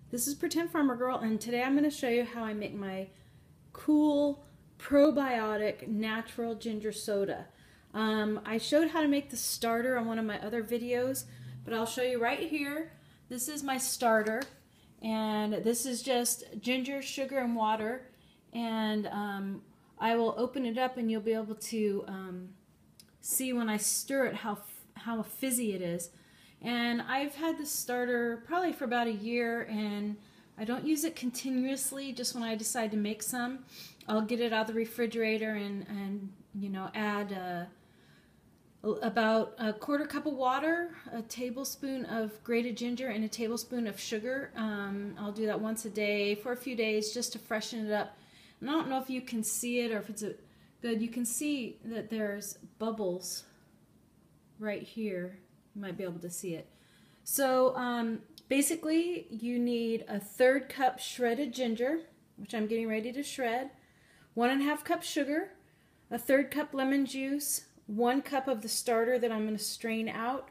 This is Pretend Farmer Girl, and today I'm going to show you how I make my cool probiotic natural ginger soda. I showed how to make the starter on one of my other videos, but I'll show you right here. This is my starter, and this is just ginger, sugar, and water, and I will open it up and you'll be able to see when I stir it how fizzy it is. And I've had this starter probably for about a year, and I don't use it continuously. Just when I decide to make some, I'll get it out of the refrigerator and you know, add about a quarter cup of water, a tablespoon of grated ginger, and a tablespoon of sugar. I'll do that once a day for a few days just to freshen it up. And I don't know if you can see it or if it's good. You can see that there's bubbles right here. You might be able to see it. So basically you need a 1/3 cup shredded ginger, which I'm getting ready to shred, 1½ cup sugar, a 1/3 cup lemon juice, 1 cup of the starter that I'm going to strain out,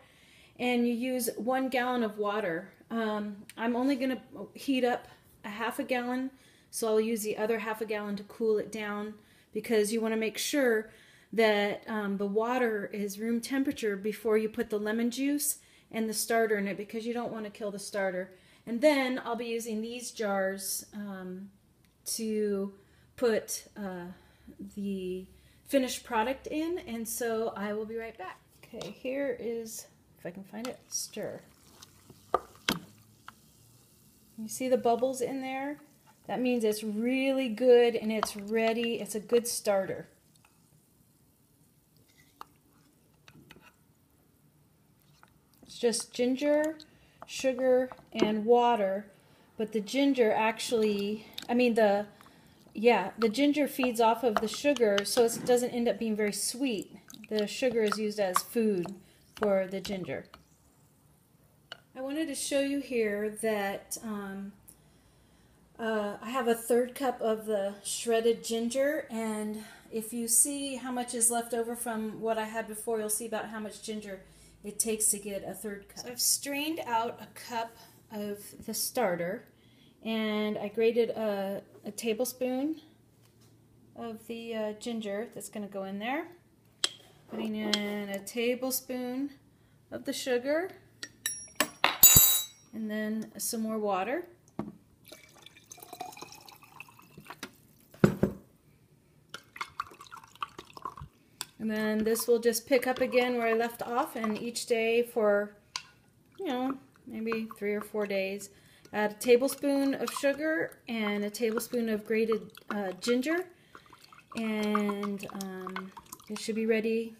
and you use 1 gallon of water. I'm only going to heat up a ½ gallon, so I'll use the other ½ gallon to cool it down, because you want to make sure that the water is room temperature before you put the lemon juice and the starter in it, because you don't want to kill the starter. And then I'll be using these jars to put the finished product in, and so I will be right back. Okay, here is, if I can find it, stir. You see the bubbles in there? That means it's really good and it's ready. It's a good starter. It's just ginger, sugar, and water, but the ginger actually, the ginger feeds off of the sugar, so it doesn't end up being very sweet. The sugar is used as food for the ginger. I wanted to show you here that I have a 1/3 cup of the shredded ginger, and if you see how much is left over from what I had before, you'll see about how much ginger it takes to get a 1/3 cup. So I've strained out a cup of the starter, and I grated a tablespoon of the ginger that's going to go in there. Putting in a tablespoon of the sugar, and then some more water. And then this will just pick up again where I left off, and each day for, maybe 3 or 4 days, add a tablespoon of sugar and a tablespoon of grated ginger, and it should be ready,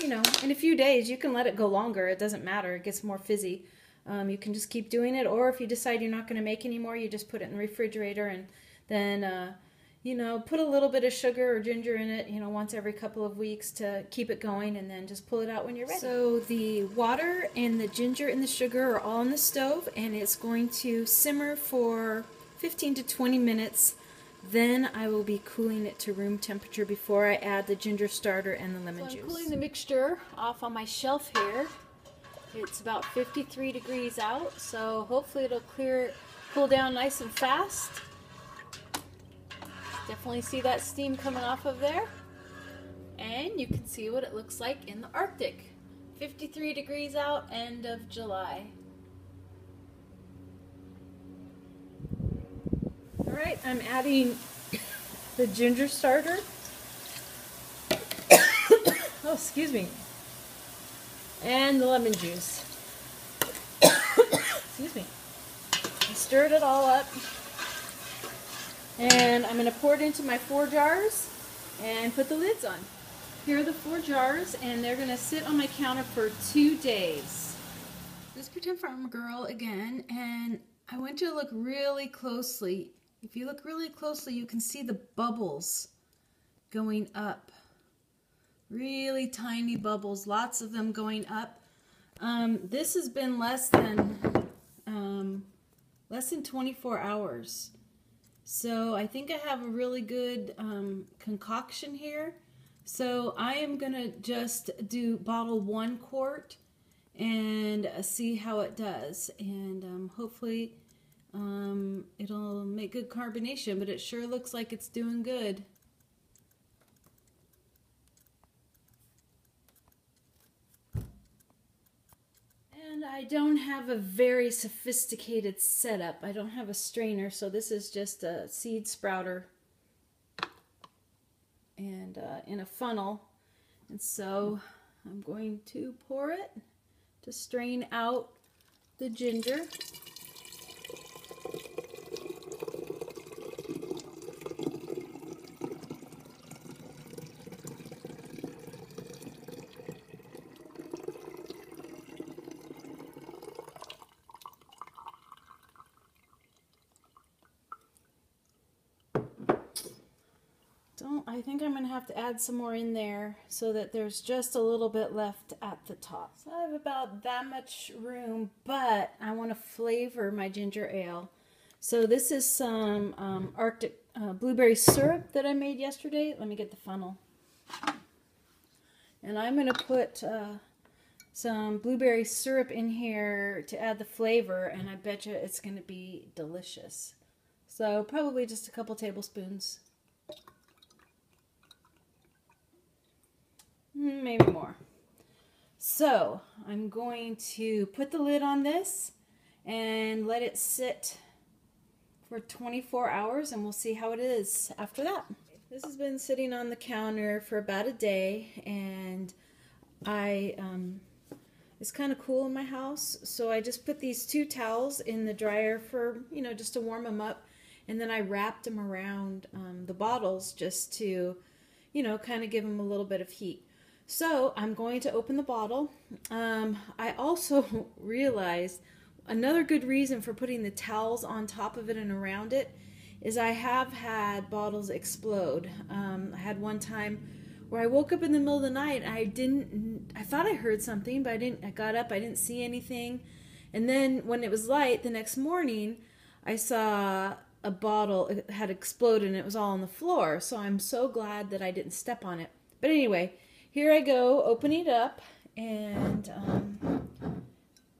in a few days. You can let it go longer, it doesn't matter, it gets more fizzy. You can just keep doing it, or if you decide you're not going to make any more, you just put it in the refrigerator, and then put a little bit of sugar or ginger in it, once every couple of weeks to keep it going, and then just pull it out when you're ready. So the water and the ginger and the sugar are all on the stove, and it's going to simmer for 15 to 20 minutes. Then I will be cooling it to room temperature before I add the ginger starter and the lemon juice. I'm cooling the mixture off on my shelf here. It's about 53 degrees out, so hopefully it'll cool down nice and fast. Definitely see that steam coming off of there, and you can see what it looks like in the Arctic. 53 degrees out, end of July. Alright, I'm adding the ginger starter. Oh, excuse me. And the lemon juice. Excuse me. I stirred it all up. And I'm going to pour it into my 4 jars and put the lids on. Here are the 4 jars, and they're going to sit on my counter for 2 days. This is Pretend Farmer Girl again, and I want you to look really closely. If you look really closely, you can see the bubbles going up. Really tiny bubbles, lots of them going up. This has been less than 24 hours. So I think I have a really good concoction here. So I am going to just do bottle 1 quart and see how it does. And hopefully It'll make good carbonation, but it sure looks like it's doing good. And I don't have a very sophisticated setup. I don't have a strainer, so this is just a seed sprouter and in a funnel. And so I'm going to pour it to strain out the ginger. I think I'm going to have to add some more in there so that there's just a little bit left at the top. So I have about that much room, but I want to flavor my ginger ale. So this is some Arctic blueberry syrup that I made yesterday. Let me get the funnel. And I'm going to put some blueberry syrup in here to add the flavor, and I bet you it's going to be delicious. So probably just a couple tablespoons. Maybe more. So I'm going to put the lid on this and let it sit for 24 hours, and we'll see how it is after that. This has been sitting on the counter for about a day, and it's kind of cool in my house, so I just put these 2 towels in the dryer for, just to warm them up, and then I wrapped them around the bottles just to, kind of give them a little bit of heat. So I'm going to open the bottle. I also realized another good reason for putting the towels on top of it and around it is I have had bottles explode. I had one time where I woke up in the middle of the night and I thought I heard something, but I got up, I didn't see anything. And then when it was light the next morning, I saw a bottle, it had exploded and it was all on the floor. So I'm so glad that I didn't step on it. But anyway, here I go, opening it up, and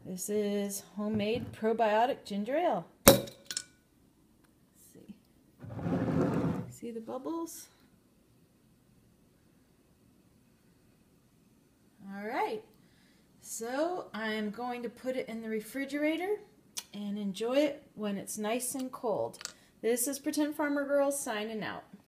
this is homemade probiotic ginger ale. Let's see. See the bubbles? All right. So I'm going to put it in the refrigerator and enjoy it when it's nice and cold. This is Pretend Farmer Girl signing out.